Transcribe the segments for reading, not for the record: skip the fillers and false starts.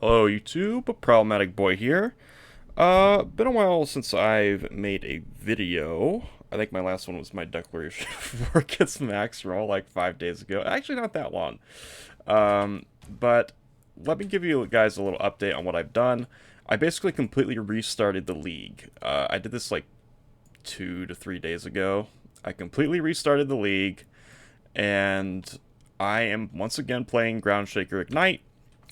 Hello YouTube, Problematic Boy here. Been a while since I've made a video. I think my last one was my declaration for Kids Max Roll like 5 days ago. Actually, not that long. But let me give you guys a little update on what I've done. I basically completely restarted the league. I did this like 2 to 3 days ago. I completely restarted the league, and I am once again playing Groundshaker Ignite.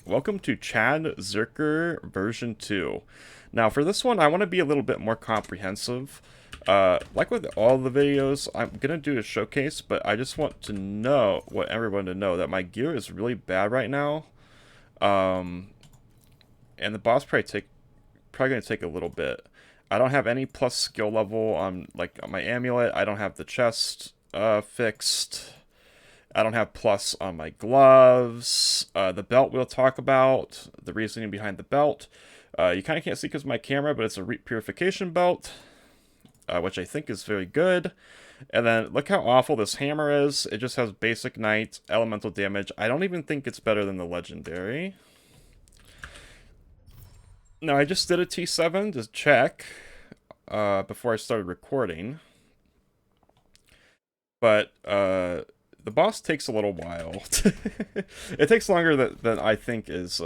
Welcome to CHADSHAKER version 2. Now for this one, I want to be a little bit more comprehensive. Like with all the videos, I'm going to do a showcase, but I just want to want everyone to know that my gear is really bad right now. And the boss probably going to take a little bit. I don't have any plus skill level on my amulet. I don't have the chest fixed. I don't have plus on my gloves. The belt we'll talk about. The reasoning behind the belt. You kind of can't see because of my camera, but it's a purification belt, which I think is very good. And then look how awful this hammer is. It just has basic knight, elemental damage. I don't even think it's better than the legendary. Now, I just did a T7 to check before I started recording. But the boss takes a little while. It takes longer than I think is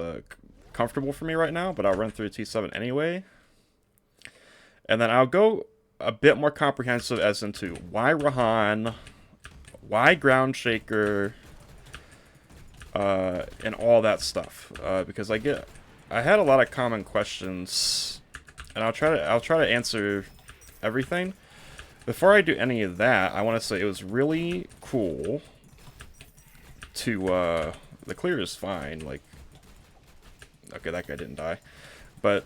comfortable for me right now, but I'll run through T7 anyway. And then I'll go a bit more comprehensive as into why Rohan, why Groundshaker, and all that stuff. Because I had a lot of common questions, and I'll try to answer everything. Before I do any of that, I want to say it was really cool to, the clear is fine, like, okay, that guy didn't die, but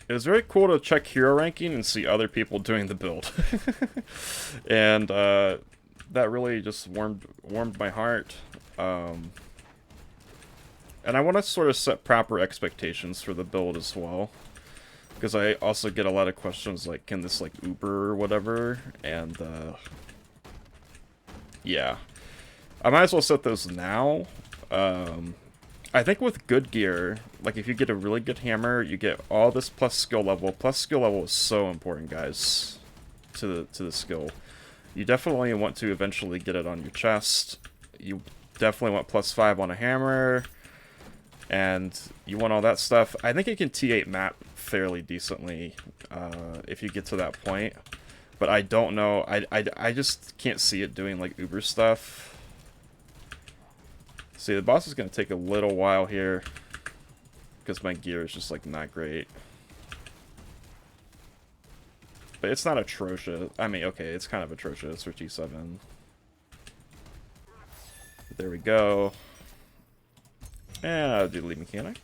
it was very cool to check hero ranking and see other people doing the build. And, that really just warmed my heart, and I want to sort of set proper expectations for the build as well. Because I also get a lot of questions like, can this like Uber or whatever? And yeah, I might as well set those now. I think with good gear, like if you get a really good hammer, you get all this plus skill level. Plus skill level is so important, guys, to the skill. You definitely want to eventually get it on your chest. You definitely want +5 on a hammer. And you want all that stuff. I think it can T8 map fairly decently if you get to that point. But I don't know. I just can't see it doing like Uber stuff. See, the boss is going to take a little while here. Because my gear is just like not great. But it's not atrocious. I mean, okay, it's kind of atrocious for T7. There we go. And I'll do the lead mechanic.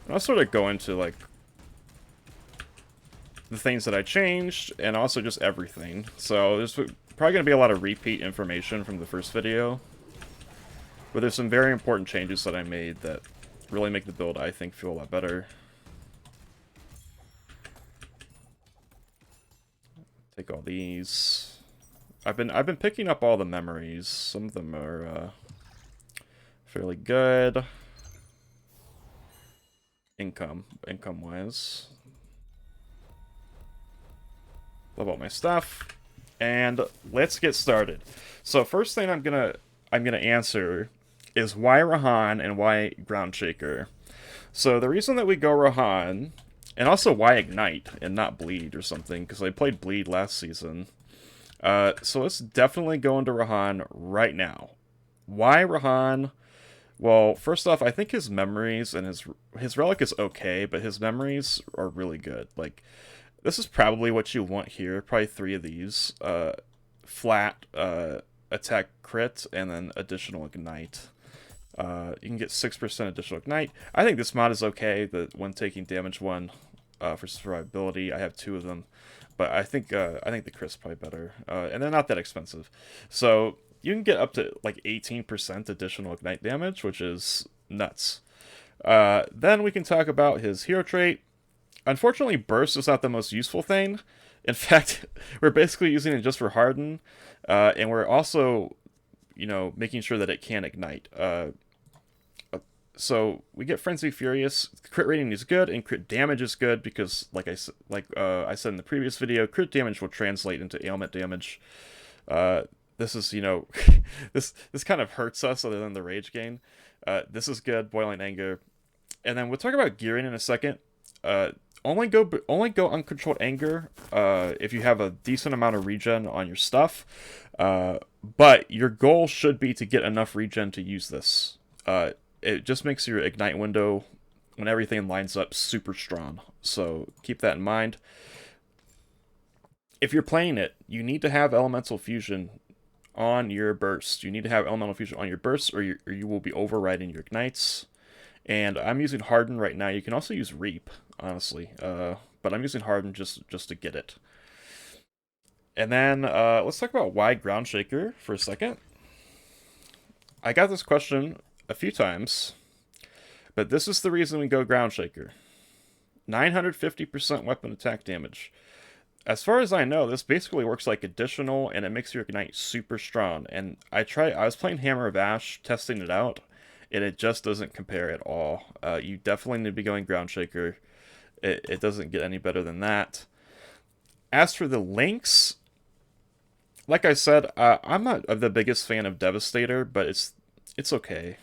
And I'll sort of go into, like, the things that I changed, and also just everything. So there's probably going to be a lot of repeat information from the first video. But there's some very important changes that I made that really make the build, I think, feel a lot better. Take all these. I've been picking up all the memories. Some of them are fairly good. Income-wise. Love all my stuff. And let's get started. So first thing I'm gonna answer is why Rohan and why Groundshaker. So the reason that we go Rohan, and also why Ignite and not Bleed or something, because I played Bleed last season. So let's definitely go into Rohan right now. Why Rohan? Well, first off, I think his memories and his relic is okay, but his memories are really good. Like, this is probably what you want here. Probably 3 of these. Flat attack crit, and then additional ignite. You can get 6% additional ignite. I think this mod is okay. The when taking damage one for survivability. I have 2 of them. But I think the crit's probably better, and they're not that expensive. So you can get up to like 18% additional ignite damage, which is nuts. Then we can talk about his hero trait. Unfortunately, burst is not the most useful thing. In fact, we're basically using it just for harden, and we're also making sure that it can ignite. So we get Frenzy Furious. Crit rating is good, and crit damage is good because, like I said in the previous video, crit damage will translate into ailment damage. This is, this kind of hurts us other than the rage gain. This is good, Boiling Anger. And then we'll talk about gearing in a second. Only go uncontrolled anger if you have a decent amount of regen on your stuff. But your goal should be to get enough regen to use this. It just makes your ignite window, when everything lines up, super strong. So keep that in mind. If you're playing it, you need to have elemental fusion on your burst. You need to have elemental fusion on your burst, or you will be overriding your ignites. And I'm using Harden right now. You can also use Reap, honestly, but I'm using Harden just to get it. And then let's talk about why Groundshaker for a second. I got this question a few times, but this is the reason we go Groundshaker. 950% weapon attack damage. As far as I know, this basically works like additional, and it makes your ignite super strong. And I was playing Hammer of Ash, testing it out, and it just doesn't compare at all. You definitely need to be going Groundshaker. It doesn't get any better than that. As for the links, like I said, I'm not the biggest fan of Devastator, but it's okay.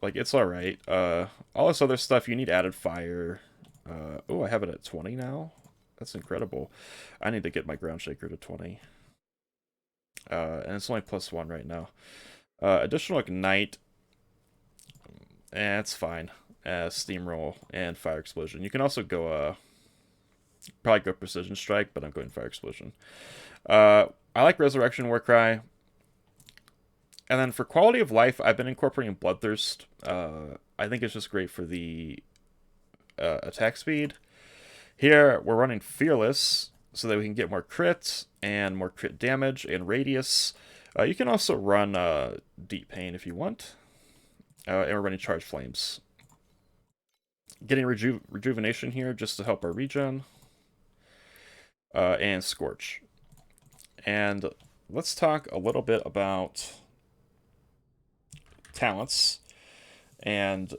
Like, it's alright. All this other stuff, you need added fire. Oh, I have it at 20 now? That's incredible. I need to get my Groundshaker to 20. And it's only +1 right now. Additional Ignite. It's fine. Steamroll and Fire Explosion. You can also go, probably go Precision Strike, but I'm going Fire Explosion. I like Resurrection Warcry. And then for quality of life, I've been incorporating Bloodthirst. I think it's just great for the attack speed. Here, we're running Fearless so that we can get more crits and more crit damage and radius. You can also run Deep Pain if you want. And we're running Charged Flames. Getting Rejuvenation here just to help our regen. And Scorch. And let's talk a little bit about talents. And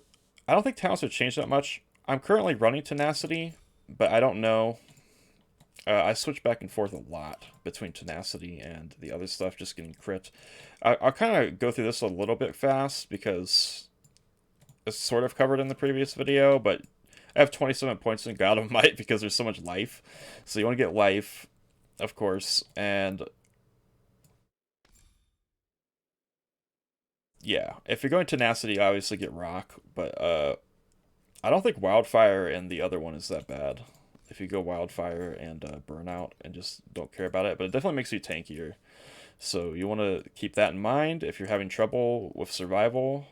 I don't think talents have changed that much. I'm currently running Tenacity, but I don't know. I switch back and forth a lot between Tenacity and the other stuff, just getting crit. I'll kind of go through this a little bit fast because it's sort of covered in the previous video, but I have 27 points in God of Might because there's so much life. So you want to get life, of course, and yeah, if you're going Tenacity, obviously get Rock, but I don't think Wildfire and the other one is that bad. If you go Wildfire and Burnout and just don't care about it, but it definitely makes you tankier. So you want to keep that in mind if you're having trouble with survival,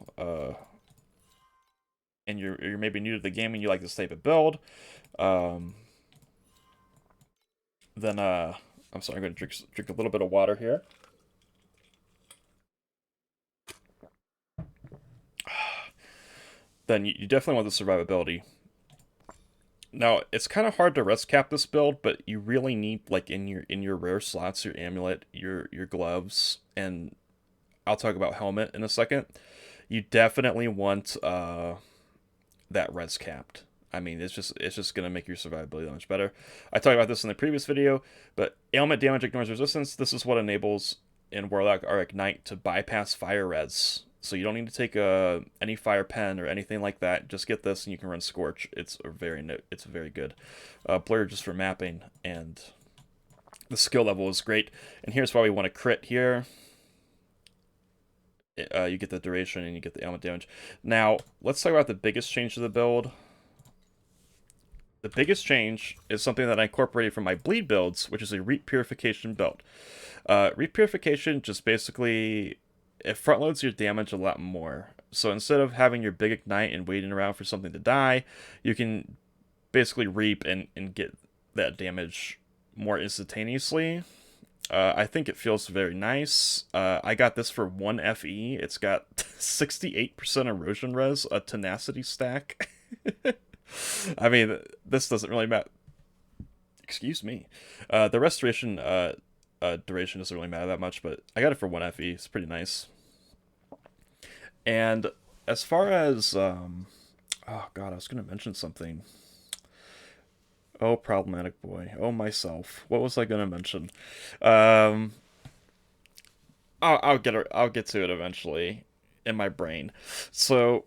and you're maybe new to the game and you like this type of build. Then I'm sorry, I'm going to drink a little bit of water here. Then you definitely want the survivability. Now, it's kind of hard to rest cap this build, but you really need, like, in your rare slots, your amulet, your gloves, and I'll talk about helmet in a second. You definitely want that res capped. I mean, it's just gonna make your survivability that much better. I talked about this in the previous video, but ailment damage ignores resistance. This is what enables in Warlock our Ignite to bypass fire res. So you don't need to take any fire pen or anything like that. Just get this and you can run Scorch. It's very good. Blur just for mapping, and the skill level is great. And here's why we want to crit here. You get the duration and you get the ailment damage. Now, let's talk about the biggest change to the build. The biggest change is something that I incorporated from my bleed builds, which is a Reap Purification build. Reap Purification just basically, it front loads your damage a lot more. So instead of having your big ignite and waiting around for something to die, you can basically reap and get that damage more instantaneously. I think it feels very nice. I got this for 1 FE. It's got 68% erosion res, a tenacity stack. I mean, this doesn't really matter. Excuse me. The restoration duration doesn't really matter that much, but I got it for 1 FE. It's pretty nice. And as far as oh god, I was gonna mention something. Oh, problematic boy. Oh, myself. What was I gonna mention? Um, I'll get to it eventually in my brain. So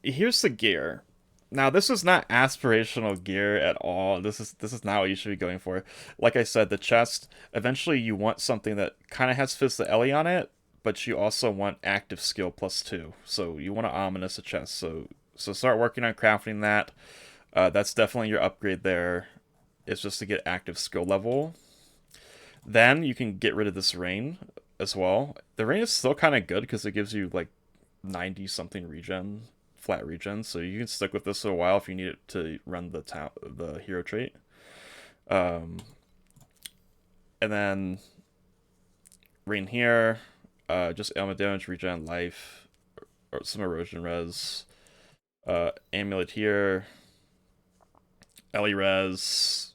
here's the gear. Now this is not aspirational gear at all. This is not what you should be going for. Like I said, the chest. Eventually, you want something that kind of has Fizz the Ellie on it, but you also want active skill +2. So you want to ominous a chest. So start working on crafting that. That's definitely your upgrade there. It's just to get active skill level. Then you can get rid of this rain as well. The rain is still kind of good because it gives you like 90 something regen, flat regen, so you can stick with this for a while if you need it to run the hero trait. Um, and then rain here, just ailment damage, regen, life, or some erosion res. Amulet here, Ellie res,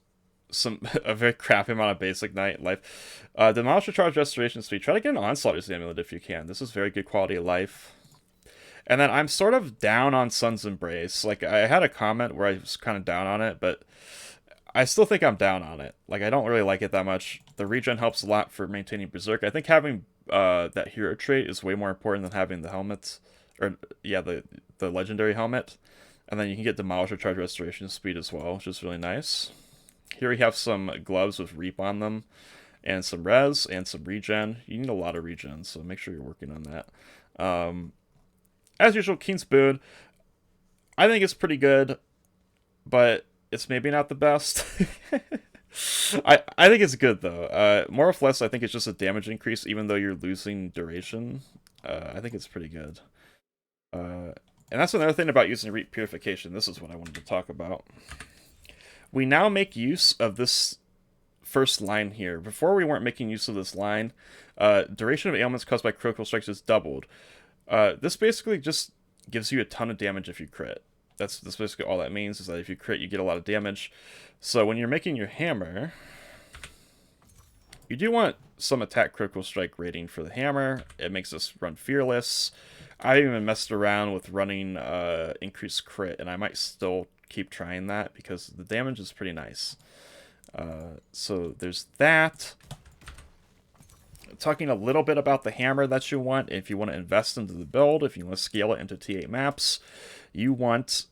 some a very crappy amount of basic night life. Demolish charge restoration speed. Try to get an onslaught amulet if you can. This is very good quality of life. And then I'm sort of down on Sun's Embrace. Like, I had a comment where I was kind of down on it, but I still think I'm down on it. Like, I don't really like it that much. The regen helps a lot for maintaining Berserk. I think having that hero trait is way more important than having the helmet. Or, yeah, the legendary helmet. And then you can get Demolisher Charge Restoration Speed as well, which is really nice. Here we have some gloves with Reap on them, and some res, and some regen. You need a lot of regen, so make sure you're working on that. As usual, Keen's Boon. I think it's pretty good, but it's maybe not the best. I think it's good, though. More or less, I think it's just a damage increase, even though you're losing duration. I think it's pretty good. And that's another thing about using Reap Purification. This is what I wanted to talk about. We now make use of this first line here. Before we weren't making use of this line. Duration of ailments caused by critical strikes is doubled. This basically just gives you a ton of damage if you crit. That's basically all that means, is that if you crit, you get a lot of damage. So when you're making your hammer, you do want some attack critical strike rating for the hammer. It makes us run fearless. I even messed around with running increased crit, and I might still keep trying that because the damage is pretty nice. So there's that. Talking a little bit about the hammer that you want. If you want to invest into the build, if you want to scale it into T8 maps, you want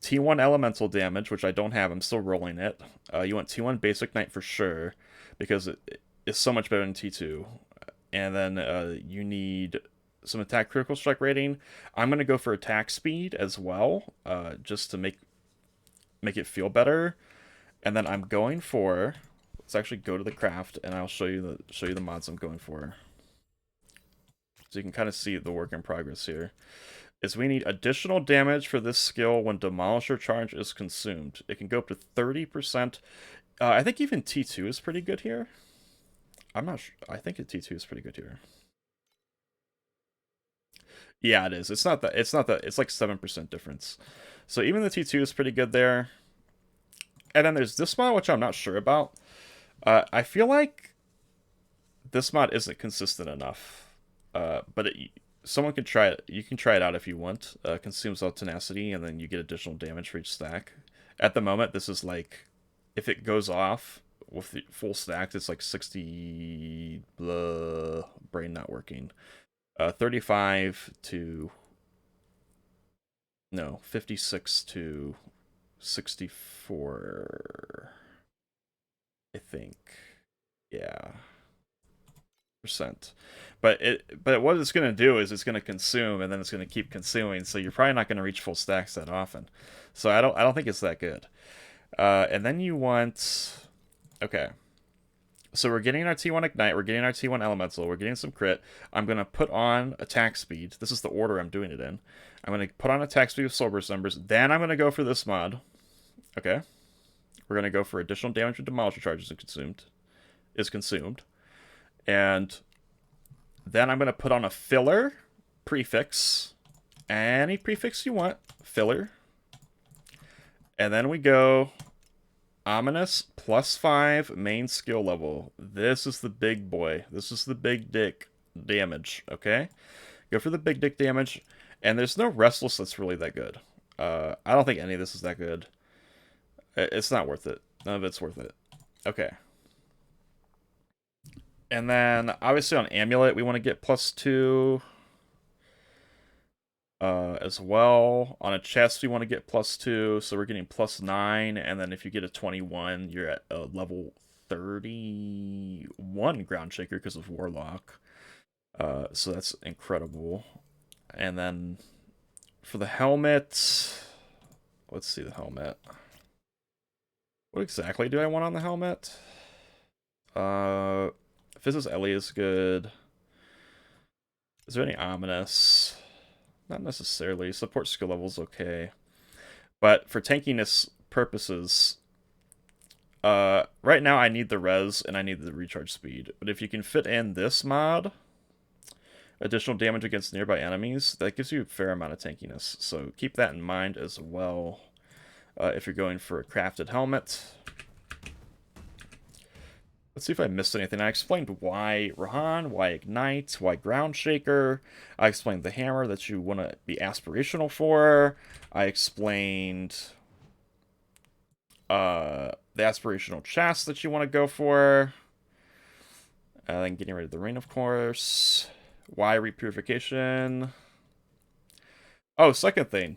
T1 elemental damage, which I don't have. I'm still rolling it. You want T1 basic knight for sure, because it's so much better than T2. And then you need some attack critical strike rating. I'm going to go for attack speed as well, just to make it feel better. And then I'm going for... Let's actually go to the craft, and I'll show you the mods I'm going for. So you can kind of see the work in progress here. Is we need additional damage for this skill when Demolisher Charge is consumed. It can go up to 30%. I think even T2 is pretty good here. I'm not sure. I think T2 is pretty good here. Yeah, it is. It's not that. It's like 7% difference. So even the T2 is pretty good there. And then there's this mod, which I'm not sure about. I feel like this mod isn't consistent enough, but someone can try it. You can try it out if you want. Consumes all tenacity, and then you get additional damage for each stack. At the moment, this is like, if it goes off with the full stack, it's like 60. Blah, brain not working. 35 to... No, 56 to 64... I think, yeah, percent. But what it's gonna do is it's gonna consume, and then it's gonna keep consuming. So you're probably not gonna reach full stacks that often. So I don't think it's that good. And then you want, okay. So we're getting our T1 Ignite, we're getting our T1 Elemental, we're getting some crit. I'm gonna put on attack speed. This is the order I'm doing it in. I'm gonna put on attack speed with Soul Burst numbers. Then I'm gonna go for this mod. Okay. We're going to go for additional damage with Demolisher Charges is consumed. And then I'm going to put on a filler prefix. Any prefix you want. Filler. And then we go Ominous +5 main skill level. This is the big boy. This is the big dick damage, okay? Go for the big dick damage. And there's no Restless that's really that good. I don't think any of this is that good. It's not worth it. None of it's worth it. Okay. And then, obviously on Amulet, we want to get +2. As well. On a chest, we want to get +2, so we're getting +9. And then if you get a 21, you're at a level 31 Ground Shaker because of Warlock. So that's incredible. And then for the helmet, let's see the helmet. What exactly do I want on the helmet? Physis Ellie is good. Is there any ominous? Not necessarily. Support skill level's okay. But for tankiness purposes, right now I need the res and I need the recharge speed. But if you can fit in this mod, additional damage against nearby enemies, that gives you a fair amount of tankiness. So keep that in mind as well if you're going for a crafted helmet. Let's see if I missed anything. I explained why Rohan, why Ignite, why Ground Shaker. I explained the hammer that you want to be aspirational for. I explained the aspirational chest that you want to go for. Then getting rid of the ring, of course. Why repurification. Oh, second thing.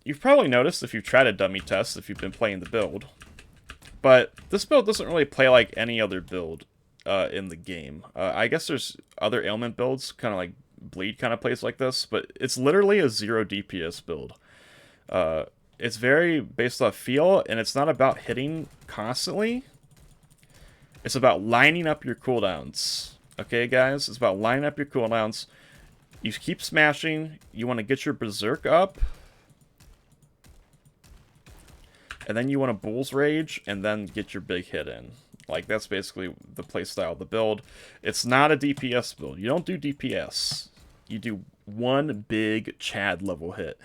You've probably noticed if you've tried a dummy test, if you've been playing the build. But this build doesn't really play like any other build in the game. I guess there's other ailment builds, kind of like Bleed kind of plays like this, but it's literally a 0 DPS build. It's very based off feel, and it's not about hitting constantly. It's about lining up your cooldowns. Okay, guys? It's about lining up your cooldowns. You keep smashing. You want to get your Berserk up. And then you want to Bull's Rage, and then get your big hit in. Like, that's basically the playstyle of the build. It's not a DPS build. You don't do DPS. You do one big Chad level hit.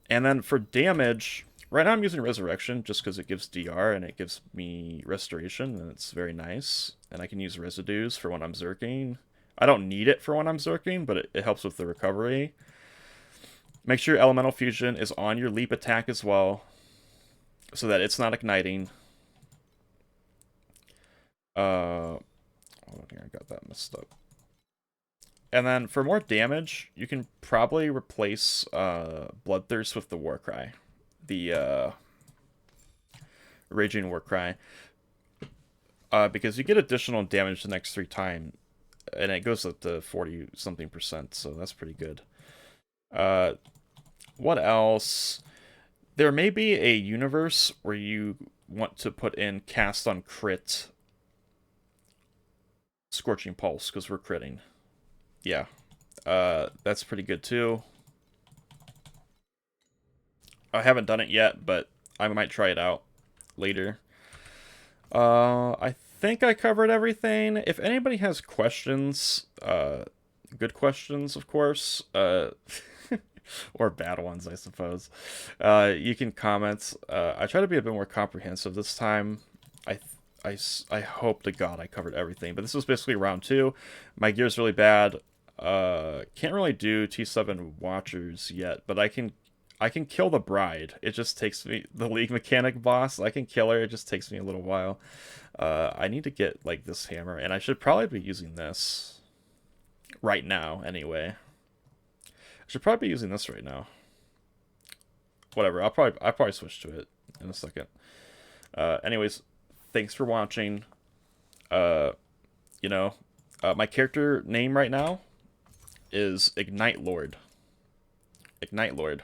And then for damage, right now I'm using Resurrection just because it gives DR and it gives me Restoration, and it's very nice. And I can use Residues for when I'm Zerking. I don't need it for when I'm Zerking, but it helps with the recovery. Make sure Elemental Fusion is on your leap attack as well, so that it's not igniting. Oh, I got that messed up. And then for more damage, you can probably replace Bloodthirst with the Warcry. The Raging Warcry. Because you get additional damage the next 3 times, and it goes up to 40-something%, so that's pretty good. What else? There may be a universe where you want to put in cast on crit Scorching Pulse, because we're critting. Yeah. That's pretty good too. I haven't done it yet, but I might try it out later. I think I covered everything. If anybody has questions, good questions, of course, or bad ones, I suppose, you can comment. I try to be a bit more comprehensive this time. I hope to God I covered everything, but this was basically round 2. My gear's really bad. Can't really do T7 Watchers yet, but I can kill the Bride. It just takes me, the League Mechanic boss, I can kill her, it just takes me a little while. I need to get, like, this hammer, and I should probably be using this right now, anyway. I should probably be using this right now. Whatever, I'll probably switch to it in a second. Anyways, thanks for watching. My character name right now is Ignite Lord. Ignite Lord.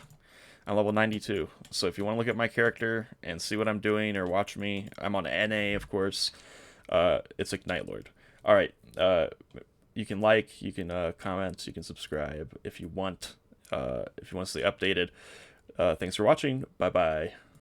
I'm level 92, so if you want to look at my character and see what I'm doing or watch me, I'm on NA, of course. It's Ignite Lord. Alright, you can like, you can comment, you can subscribe if you want to stay updated. Thanks for watching. Bye-bye.